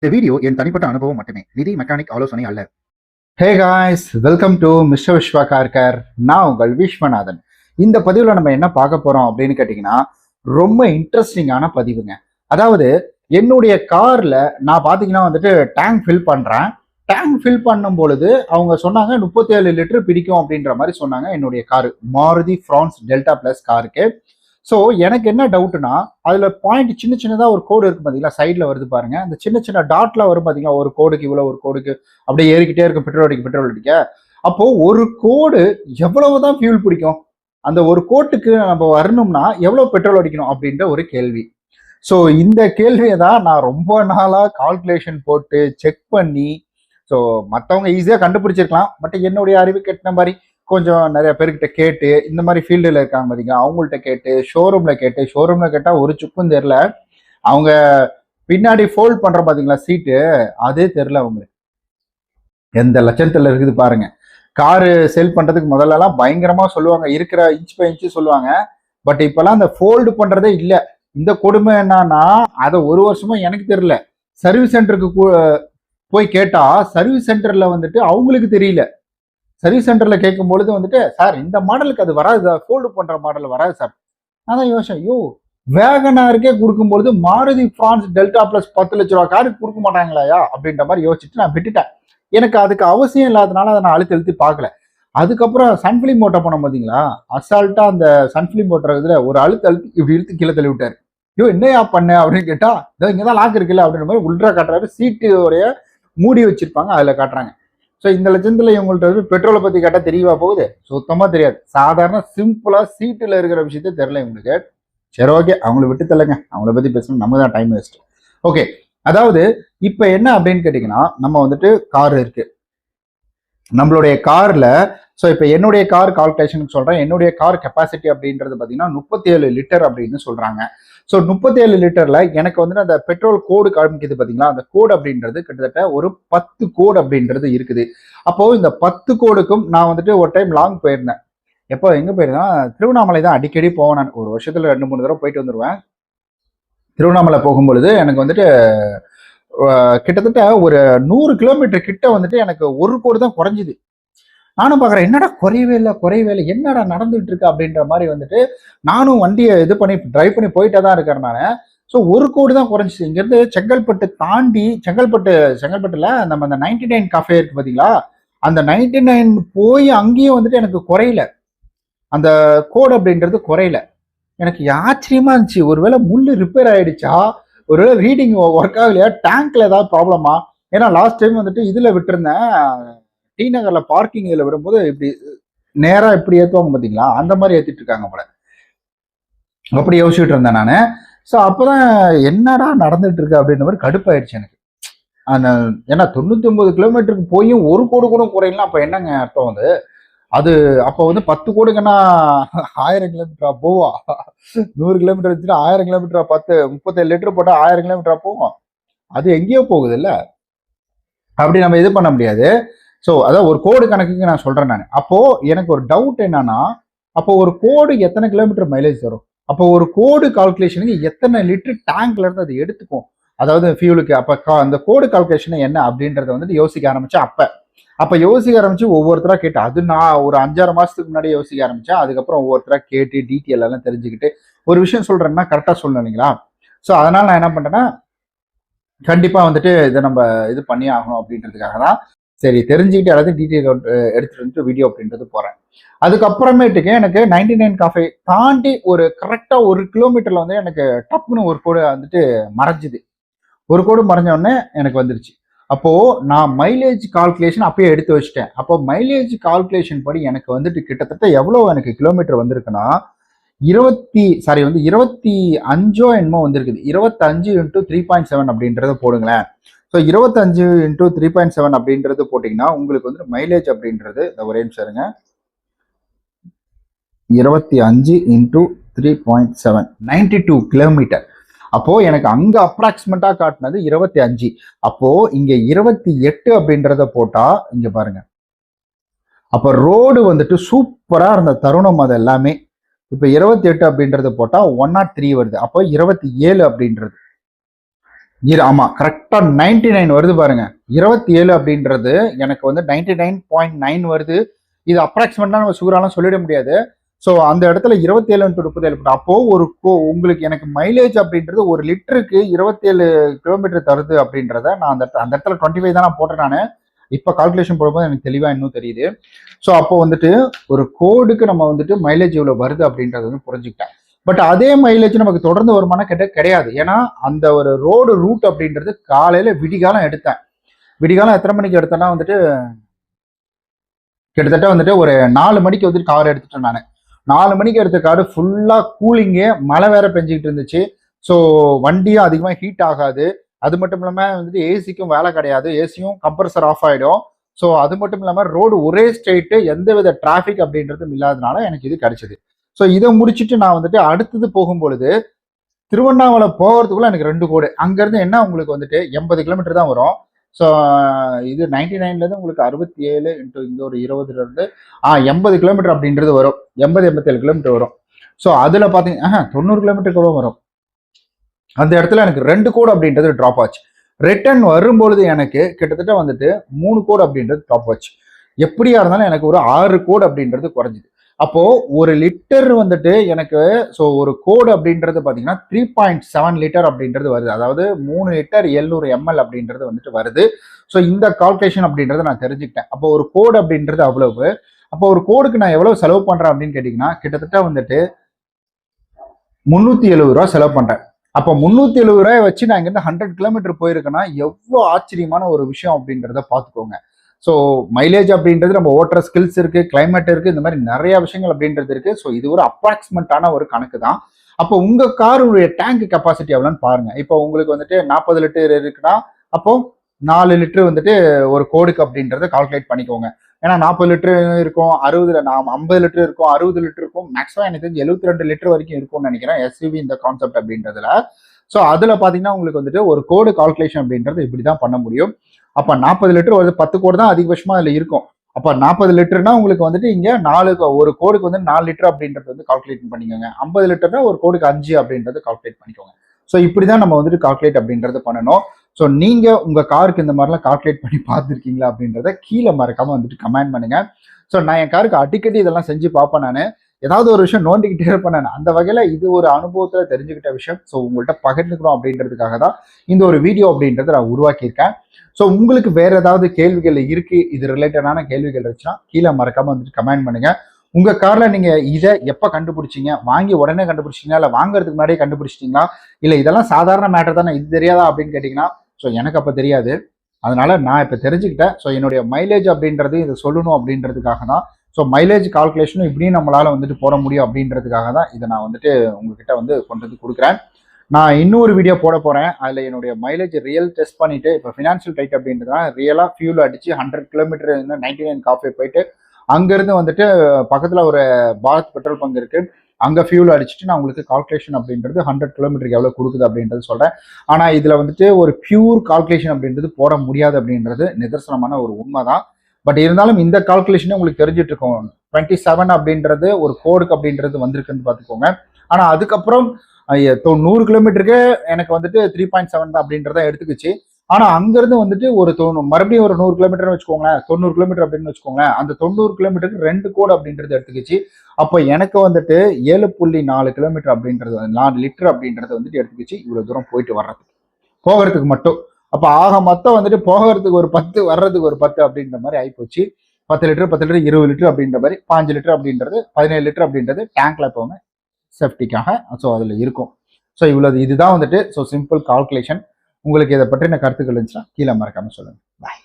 இந்த வீடியோ என் தனிப்பட்ட அனுபவம் மட்டுமே, நிதி மெக்கானிக் ஆலோசனை அல்ல. Hey guys, welcome to mister Viswa Karkar. நான் உங்கள் விஸ்வநாதன். இந்த பதிவில் நம்ம என்ன பார்க்க போறோம் அப்படின்னு கேட்டிங்கன்னா, ரொம்ப இன்ட்ரெஸ்டிங்கான பதிவுங்க. அதாவது என்னுடைய கார்ல நான் பார்த்தீங்கன்னா வந்துட்டு டேங்க் ஃபில் பண்றேன். டேங்க் ஃபில் பண்ணும் பொழுது அவங்க சொன்னாங்க 37 லிட்டர் பிடிக்கும் அப்படின்ற மாதிரி சொன்னாங்க. என்னுடைய car Maruti France delta plus காருக்கு. ஸோ எனக்கு என்ன டவுட்னா, அதுல பாயிண்ட் சின்ன சின்னதா ஒரு கோடு இருக்கு பாத்தீங்களா, சைட்ல வருது பாருங்க. அந்த சின்ன சின்ன டாட்ல வரும் பாத்தீங்களா, ஒரு கோடுக்கு இவ்வளவு, ஒரு கோடுக்கு அப்படியே ஏறிக்கிட்டே இருக்கும், பெட்ரோல் அடிக்க. அப்போ ஒரு கோடு எவ்வளவுதான் ஃபியூல் பிடிக்கும், அந்த ஒரு கோட்டுக்கு நம்ம வரணும்னா எவ்வளவு பெட்ரோல் அடிக்கணும் அப்படின்ற ஒரு கேள்வி. ஸோ இந்த கேள்வியை தான் நான் ரொம்ப நாளா கால்குலேஷன் போட்டு செக் பண்ணி, ஸோ மற்றவங்க ஈஸியாக கண்டுபிடிச்சிருக்கலாம், பட் என்னுடைய அறிவு கெட்டின மாதிரி கொஞ்சம் நிறைய பேர்கிட்ட கேட்டு, இந்த மாதிரி ஃபீல்டில் இருக்காங்க பார்த்தீங்களா, அவங்கள்ட்ட கேட்டு, ஷோரூமில் கேட்டால் ஒரு சுக்கும் தெரில. அவங்க பின்னாடி ஃபோல்ட் பண்ணுற பார்த்தீங்களா சீட்டு, அதே தெரில அவங்களுக்கு எந்த லட்சத்தில் இருக்குது பாருங்க. காரு சேல் பண்ணுறதுக்கு முதல்லலாம் பயங்கரமாக சொல்லுவாங்க, இருக்கிற இன்ச் பை இன்ச்சு சொல்லுவாங்க. பட் இப்போல்லாம் அந்த ஃபோல்டு பண்ணுறதே இல்லை. இந்த கொடுமை என்னன்னா, அதை ஒரு வருஷமா எனக்கு தெரியல. சர்வீஸ் சென்டருக்கு போய் கேட்டா, சர்வீஸ் சென்டர்ல வந்துட்டு அவங்களுக்கு தெரியல. சர்வீஸ் சென்டர்ல கேட்கும் பொழுது வந்துட்டு, சார் இந்த மாடலுக்கு அது வராது சார், ஃபோல்டு பண்ற மாடல் வராது சார். அதான் யோசனை, ஐயோ வேகனாருக்கே கொடுக்கும்பொழுது மாருதி ஃப்ரான்ஸ் டெல்டா பிளஸ் 10 லட்ச ரூபா காருக்கு கொடுக்க மாட்டாங்களாயா அப்படின்ற மாதிரி யோசிச்சுட்டு நான் விட்டுட்டேன். எனக்கு அதுக்கு அவசியம் இல்லாதனால அதை நான் அழுத்தி பார்க்கல. அதுக்கப்புறம் சன்ஃபிலிம் மோட்டர் போனோம் பார்த்தீங்களா, அசால்ட்டா அந்த சன்ஃபிலிம் மோட்டர் இதுல ஒரு அழுத்தி இப்படி இழுத்து கீழே தள்ளி விட்டாரு. ஐயோ என்னையா பண்ண அப்படின்னு கேட்டா, இங்கதான் லாக் இருக்குல்ல அப்படின்ற மாதிரி உள்ட்ரா காட்டுறாரு. சீட்டு உடைய மூடி வச்சிருப்பாங்க, அதுல காட்டுறாங்க. ஸோ இந்த லட்சத்துல இவங்கள்ட்ட பெட்ரோலை பத்தி கேட்டால் தெரியவா போகுது? சுத்தமா தெரியாது. சாதாரண சிம்பிளா சீட்டுல இருக்கிற விஷயத்த தெரியல இவங்களுக்கு. சரி, ஓகே, அவங்கள விட்டு தள்ளுங்க, அவங்கள பத்தி பேசணும், நம்ம தான் டைம் வேஸ்ட். ஓகே, அதாவது இப்ப என்ன அப்படின்னு கேட்டீங்கன்னா, நம்ம வந்துட்டு கார் இருக்கு நம்மளுடைய கார்ல. ஸோ இப்போ என்னுடைய கார் கால்குலேஷனுக்கு சொல்றேன். என்னுடைய கார் கெப்பாசிட்டி அப்படின்றது பார்த்தீங்கன்னா 37 லிட்டர் அப்படின்னு சொல்றாங்க. ஸோ 37 லிட்டர்ல எனக்கு வந்துட்டு அந்த பெட்ரோல் கோடு காமிக்குது பார்த்தீங்களா, அந்த கோடு அப்படின்றது கிட்டத்தட்ட ஒரு 10 கோடு அப்படின்றது இருக்குது. அப்போ இந்த 10 கோடுக்கும் நான் வந்துட்டு ஒரு டைம் லாங் போயிருந்தேன். எப்போ எங்க போயிருந்தேன், திருவண்ணாமலை தான் அடிக்கடி போவேன். நான் ஒரு வருஷத்துல 2-3 தடவை போயிட்டு வந்துடுவேன். திருவண்ணாமலை போகும்பொழுது எனக்கு வந்துட்டு கிட்டத்தட்ட ஒரு 100 கிலோமீட்டர் கிட்ட வந்துட்டு எனக்கு ஒரு கோடு தான் குறைஞ்சிது. நானும் பார்க்குறேன், என்னடா குறையவே இல்லை, என்னடா நடந்துட்டு இருக்கு அப்படின்ற மாதிரி வந்துட்டு நானும் வண்டியை இது பண்ணி டிரைவ் பண்ணி போயிட்டே தான் இருக்கிறேன் நான். ஸோ ஒரு கோடு தான் குறைஞ்சிச்சு. இங்கேருந்து செங்கல்பட்டு தாண்டி, செங்கல்பட்டுல நம்ம அந்த 99 காஃபே இருக்கு பார்த்தீங்களா, அந்த 99 போய் அங்கேயும் வந்துட்டு எனக்கு குறையல, அந்த கோடு அப்படின்றது குறையல. எனக்கு ஆச்சரியமா இருந்துச்சு, ஒருவேளை முள்ளு ரிப்பேர் ஆயிடுச்சா, ஒருவேளை ரீடிங் ஒர்க் ஆகலையா, டேங்க்ல ஏதாவது ப்ராப்ளமா? ஏன்னா லாஸ்ட் டைம் வந்துட்டு இதுல விட்டுருந்தேன், டி நகர்ல பார்க்கிங் இதுல விடும்போது இப்படி நேரா இப்படி ஏற்றுவாங்க பார்த்தீங்களா, அந்த மாதிரி ஏற்றிட்டு இருக்காங்க போல. அப்படி யோசிச்சுட்டு இருந்தேன் நான். ஸோ அப்போதான் என்னடா நடந்துட்டு இருக்கு அப்படின்ற மாதிரி கடுப்பாயிடுச்சு எனக்கு. அந்த ஏன்னா 99 கிலோமீட்டருக்கு போயும் ஒரு கோடு கூட குறையலாம், அப்போ என்னங்க அர்த்தம் வந்து அது? அப்போ வந்து 10 கோடுங்கன்னா 1000 கிலோமீட்டரா போவா? 100 கிலோமீட்டர் வச்சுட்டு 1000 கிலோமீட்டரா? 37 லிட்டர் போட்டா 1000 கிலோமீட்டரா போகும்? அது எங்கேயோ போகுது இல்ல, அப்படி நம்ம இது பண்ண முடியாது. ஸோ அதான் ஒரு கோடு கணக்குக்கு நான் சொல்றேன் நான். அப்போ எனக்கு ஒரு டவுட் என்னன்னா, அப்போ ஒரு கோடு எத்தனை கிலோமீட்டர் மைலேஜ் தரும்? அப்போ ஒரு கோடு கால்குலேஷனுக்கு எத்தனை லிட்டர் டேங்க்ல இருந்து அது எடுத்துக்கும், அதாவது ஃபியூலுக்கு. அப்ப அந்த கோடு கால்குலேஷன் என்ன அப்படின்றத வந்துட்டு யோசிக்க ஆரம்பிச்சேன். அப்ப யோசிக்க ஆரம்பிச்சு ஒவ்வொருத்தரா கேட்டு, அது நான் ஒரு 5-6 மாசத்துக்கு முன்னாடி யோசிக்க ஆரம்பிச்சேன். அதுக்கப்புறம் ஒவ்வொருத்தரா கேட்டு டீட்டெயில் எல்லாம் தெரிஞ்சுக்கிட்டு ஒரு விஷயம் சொல்றேன்னா கரெக்டா சொல்லணும் இல்லைங்களா? ஸோ அதனால நான் என்ன பண்றேன்னா, கண்டிப்பா வந்துட்டு இதை நம்ம இது பண்ணி ஆகணும் அப்படின்றதுக்காக தான் சரி தெரிஞ்சுக்கிட்டு எல்லாத்தையும் டீட்டெயில் எடுத்துட்டு வந்துட்டு வீடியோ அப்படின்றது போறேன். அதுக்கப்புறமேட்டுக்கு எனக்கு 99 காஃபே தாண்டி ஒரு கரெக்டா 1 கிலோமீட்டர்ல வந்து எனக்கு டப்புன்னு ஒரு கோடு வந்துட்டு மறைஞ்சுது. ஒரு கோடு மறைஞ்ச உடனே எனக்கு வந்துருச்சு. அப்போ நான் மைலேஜ் கால்குலேஷன் அப்பயே எடுத்து வச்சுட்டேன். அப்போ மைலேஜ் கால்குலேஷன் படி எனக்கு வந்துட்டு கிட்டத்தட்ட எவ்வளவு எனக்கு கிலோமீட்டர் வந்திருக்குன்னா, 25 என்னமோ வந்திருக்குது. 25 × 3.7 அப்படின்றத போடுங்களேன். ஸோ 25 × 3.7 அப்படின்றது போட்டிங்கன்னா உங்களுக்கு வந்து மைலேஜ் அப்படின்றது, ஒரே நிமிஷம் இருங்க, 25 × 3.7 92 கிலோமீட்டர். அப்போ எனக்கு அங்க அப்ராக்சிமேட்டா காட்டினது 25. அப்போ இங்க 28 அப்படின்றத போட்டா இங்க பாருங்க, அப்ப ரோடு வந்துட்டு சூப்பரா இருந்த தருணம் அது எல்லாமே. இப்ப 28 அப்படின்றத போட்டா 103 வருது. அப்போ 27 அப்படின்றது ஆமா கரெக்டா 99 வருது பாருங்க. 27 அப்படின்றது எனக்கு வந்து 99.9 வருது. இது அப்ராக்சிமேட்டா நம்ம சுகராலாம் சொல்லிட முடியாது. ஸோ அந்த இடத்துல 27 × 37 அப்போ உங்களுக்கு எனக்கு மைலேஜ் அப்படின்றது ஒரு லிட்டருக்கு 27 கிலோமீட்டர் தருது அப்படின்றத நான் அந்த இடத்துல 25 தான் நான் போட்டேன் நான். இப்போ கால்குலேஷன் போடும்போது எனக்கு தெளிவாக இன்னும் தெரியுது. ஸோ அப்போ வந்துட்டு ஒரு கோடுக்கு நம்ம வந்துட்டு மைலேஜ் இவ்வளோ வருது அப்படின்றத வந்து புரிஞ்சுக்கிட்டேன். பட் அதே மைலேஜ் நமக்கு தொடர்ந்து வருமானம் கிடையாது. ஏன்னா அந்த ஒரு ரோடு ரூட் அப்படின்றது காலையில விடிகாலம் எடுத்தேன். விடிகாலம் எத்தனை மணிக்கு எடுத்தேன்னா வந்துட்டு கிட்டத்தட்ட வந்துட்டு ஒரு 4 மணிக்கு வந்துட்டு கார் எடுத்துட்டேன் நான். 4 மணிக்கு எடுத்த கார் ஃபுல்லாக கூலிங்கு, மழை வேற பெஞ்சிக்கிட்டு இருந்துச்சு. ஸோ வண்டியும் அதிகமாக ஹீட் ஆகாது. அது மட்டும் இல்லாமல் வந்துட்டு ஏசிக்கும் வேலை கிடையாது. ஏசியும் கம்ப்ரஸர் ஆஃப் ஆகிடும். ஸோ அது மட்டும் இல்லாமல் ரோடு ஒரே ஸ்ட்ரெயிட்டு, எந்தவித டிராஃபிக் அப்படின்றதும் இல்லாதனால எனக்கு இது கிடைச்சது. ஸோ இதை முடிச்சுட்டு நான் வந்துட்டு அடுத்தது போகும்பொழுது திருவண்ணாமலை போகிறதுக்குள்ள எனக்கு 2 கோடு. அங்கேருந்து என்ன உங்களுக்கு வந்துட்டு 80 கிலோமீட்டர் தான் வரும். ஸோ இது 99லேருந்து உங்களுக்கு 67 இன்ட்டு இங்கே ஒரு 20லேருந்து 80 கிலோமீட்டர் அப்படின்றது வரும். 80-87 கிலோமீட்டர் வரும். ஸோ அதில் பார்த்தீங்கன்னா 90 கிலோமீட்டர் கூட வரும். அந்த இடத்துல எனக்கு 2 கோடு அப்படின்றது ட்ராப் ஆச்சு. ரிட்டர்ன் வரும்பொழுது எனக்கு கிட்டத்தட்ட வந்துட்டு 3 கோடு அப்படின்றது ட்ராப் ஆச்சு. எப்படியா இருந்தாலும் எனக்கு ஒரு 6 கோடு அப்படின்றது குறைஞ்சிது. அப்போ ஒரு லிட்டர் வந்துட்டு எனக்கு ஸோ ஒரு கோடு அப்படின்றது பார்த்தீங்கன்னா 3.7 லிட்டர் அப்படின்றது வருது. அதாவது 3 லிட்டர் 700 ml அப்படின்றது வந்துட்டு வருது. ஸோ இந்த கால்குலேஷன் அப்படின்றத நான் தெரிஞ்சுக்கிட்டேன். அப்போ ஒரு கோடு அப்படின்றது அவ்வளவு. அப்போ ஒரு கோடுக்கு நான் எவ்வளவு செலவு பண்றேன் அப்படின்னு கேட்டீங்கன்னா கிட்டத்தட்ட வந்துட்டு 370 ரூபா செலவு பண்றேன். அப்போ 370 ரூபாயை வச்சு நான் இங்கிருந்து 100 கிலோமீட்டர் போயிருக்கேன்னா எவ்வளோ ஆச்சரியமான ஒரு விஷயம் அப்படின்றத பார்த்துக்கோங்க. ஸோ மைலேஜ் அப்படின்றது நம்ம ஓட்டுற ஸ்கில்ஸ் இருக்கு, கிளைமேட் இருக்கு, இந்த மாதிரி நிறைய விஷயங்கள் அப்படின்றது இருக்கு. ஸோ இது ஒரு அப்ராக்சிமேட்டான ஒரு கணக்கு தான். அப்போ உங்க காருடைய டேங்க் கெப்பாசிட்டி எவ்வளோன்னு பாருங்க. இப்போ உங்களுக்கு வந்துட்டு 40 லிட்டர் இருக்குன்னா அப்போ 4 லிட்டர் வந்துட்டு ஒரு கோடுக்கு அப்படின்றத கால்குலேட் பண்ணிக்கோங்க. ஏன்னா 40 லிட்டர் இருக்கும், 50 லிட்டர் இருக்கும், 60 லிட்டர் இருக்கும், மேக்ஸிமம் எனக்கு தெரிஞ்சு 72 லிட்டர் வரைக்கும் இருக்கும்னு நினைக்கிறேன் எஸ்யூவி இந்த கான்செப்ட் அப்படின்றதுல. ஸோ அதில் பார்த்தீங்கன்னா உங்களுக்கு வந்துட்டு ஒரு கோடு கால்குலேஷன் அப்படின்றது இப்படி தான் பண்ண முடியும். அப்போ 40 லிட்டர் வருது, 10 கோடு தான் அதிகபட்சமாக அதில் இருக்கும். அப்போ 40 லிட்டர்னா உங்களுக்கு வந்துட்டு இங்கே ஒரு கோடுக்கு வந்து 4 லிட்டர் அப்படின்றது வந்து கால்குலேட் பண்ணிக்கோங்க. 50 லிட்டர்னா ஒரு கோடுக்கு 5 அப்படின்றது கால்குலேட் பண்ணிக்கோங்க. ஸோ இப்படி தான் நம்ம வந்துட்டு கால்குலேட் அப்படின்றது பண்ணணும். ஸோ நீங்கள் உங்கள் காருக்கு இந்த மாதிரிலாம் கால்குலேட் பண்ணி பார்த்துருக்கீங்களா அப்படின்றத கீழே மறக்காமல் வந்துட்டு கமெண்ட் பண்ணுங்க. ஸோ நான் என் காருக்கு அடிக்கடி இதெல்லாம் செஞ்சு பார்ப்பேன். நான் ஏதாவது ஒரு விஷயம் நோண்டிக்கிட்டே இருப்பேன் நான். அந்த வகையில் இது ஒரு அனுபவத்தில் தெரிஞ்சுக்கிட்ட விஷயம். ஸோ உங்கள்கிட்ட பகிர்ந்துக்கணும் அப்படின்றதுக்காக தான் இந்த ஒரு வீடியோ அப்படின்றத நான் உருவாக்கியிருக்கேன். ஸோ உங்களுக்கு வேற ஏதாவது கேள்விகள் இருக்கு, இது ரிலேட்டடான கேள்விகள் இருந்துச்சுன்னா கீழே மறக்காம வந்துட்டு கமெண்ட் பண்ணுங்க. உங்க கார்ல நீங்க இதை எப்ப கண்டுபிடிச்சீங்க? வாங்கி உடனே கண்டுபிடிச்சிட்டீங்களா, இல்லை வாங்குறதுக்கு முன்னாடியே கண்டுபிடிச்சிட்டீங்களா, இல்லை இதெல்லாம் சாதாரண மேட்டர் தானே, இது தெரியாதா அப்படின்னு கேட்டீங்கன்னா ஸோ எனக்கு அப்ப தெரியாது. அதனால நான் இப்ப தெரிஞ்சுக்கிட்டேன். ஸோ என்னுடைய மைலேஜ் அப்படின்றது இதை சொல்லணும் அப்படின்றதுக்காக தான். ஸோ மைலேஜ் கால்குலேஷனும் இப்படியும் நம்மளால வந்துட்டு போட முடியும் அப்படின்றதுக்காக தான் இதை நான் வந்துட்டு உங்ககிட்ட வந்து கொண்டு வந்து கொடுக்குறேன். நான் இன்னொரு வீடியோ போட போறேன். அதில் என்னுடைய மைலேஜ் ரியல் டெஸ்ட் பண்ணிட்டு இப்போ ஃபினான்ஷியல் டைட் அப்படின்றதுனால ரியலாக ஃபியூல் அடிச்சு 100 கிலோமீட்டர் 99 காஃபே போயிட்டு அங்கேருந்து வந்துட்டு பக்கத்தில் ஒரு பாரத் பெட்ரோல் பங்க் இருக்கு, அங்கே ஃபியூல் அடிச்சுட்டு நான் உங்களுக்கு கால்குலேஷன் அப்படின்றது 100 கிலோமீட்டருக்கு எவ்வளோ கொடுக்குது அப்படின்றது சொல்கிறேன். ஆனால் இதில் வந்துட்டு ஒரு பியூர் கால்குலேஷன் அப்படின்றது போட முடியாது அப்படின்றது நிதர்சனமான ஒரு உண்மை தான். பட் இருந்தாலும் இந்த கால்குலேஷனே உங்களுக்கு தெரிஞ்சிட்டு இருக்கும். 27 அப்படின்றது ஒரு கோடுக்கு அப்படின்றது வந்திருக்குன்னு பார்த்துக்கோங்க. ஆனால் அதுக்கப்புறம் 100 கிலோமீட்டருக்கு எனக்கு வந்துட்டு 3.7 தான் அப்படின்றத எடுத்துக்கிச்சு. ஆனா அங்கிருந்து வந்துட்டு ஒரு மறுபடியும் ஒரு 100 கிலோமீட்டர் வச்சுக்கோங்களேன், 90 கிலோமீட்டர் அப்படின்னு வச்சுக்கோங்களேன். அந்த 90 கிலோமீட்டருக்கு 2 கோடு அப்படின்றது எடுத்துக்கிச்சு. அப்போ எனக்கு வந்துட்டு 7.4 கிலோமீட்டர் அப்படின்றது 4 லிட்டர் அப்படின்றது வந்துட்டு எடுத்துக்கிச்சு இவ்வளவு தூரம் போயிட்டு போகிறதுக்கு மட்டும். அப்ப ஆக மொத்தம் வந்துட்டு போகிறதுக்கு ஒரு 10, வர்றதுக்கு ஒரு 10 அப்படின்ற மாதிரி ஆயிப்போச்சு. 10 லிட்டர் 20 லிட்டர் அப்படின்ற மாதிரி 5 லிட்டர் அப்படின்றது 17 லிட்டர் அப்படின்றது டேங்க்ல எப்பவுமே சேஃப்டிக்காக ஸோ அதில் இருக்கும். ஸோ இவ்வளவு இதுதான் வந்துட்டு ஸோ சிம்பிள் கால்குலேஷன். உங்களுக்கு இதை பற்றின கருத்துக்கள் இருந்துச்சுன்னா கீழே மறக்காம சொல்லுங்க. பாய்.